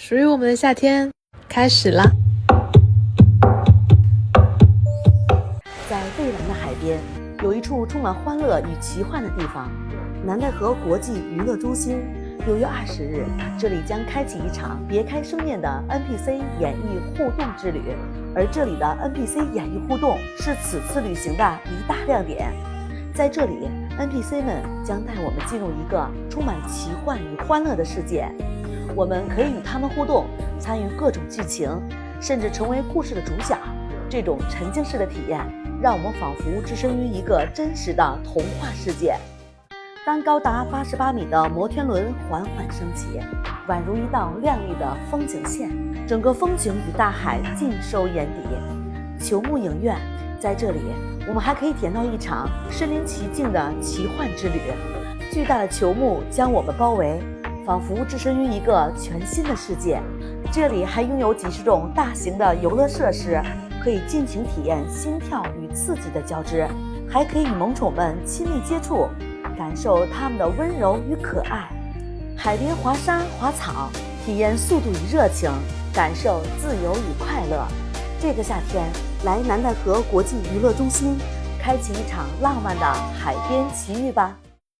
属于我们的夏天开始啦！在蔚蓝的海边，有一处充满欢乐与奇幻的地方——南戴河国际娱乐中心。6月20日，这里将开启一场别开生面的 NPC 演艺互动之旅，而这里的 NPC 演艺互动是此次旅行的一大亮点。在这里 ，NPC 们将带我们进入一个充满奇幻与欢乐的世界。我们可以与他们互动，参与各种剧情，甚至成为故事的主角。这种沉浸式的体验，让我们仿佛置身于一个真实的童话世界。当高达88米的摩天轮缓缓升起，宛如一道亮丽的风景线，整个风景与大海尽收眼底。球幕影院，在这里，我们还可以体验到一场身临其境的奇幻之旅。巨大的球幕将我们包围，仿佛置身于一个全新的世界。这里还拥有几十种大型的游乐设施，可以尽情体验心跳与刺激的交织，还可以与萌宠们亲密接触，感受它们的温柔与可爱。海边滑沙滑草，体验速度与热情，感受自由与快乐。这个夏天，来南戴河国际娱乐中心，开启一场浪漫的海边奇遇吧。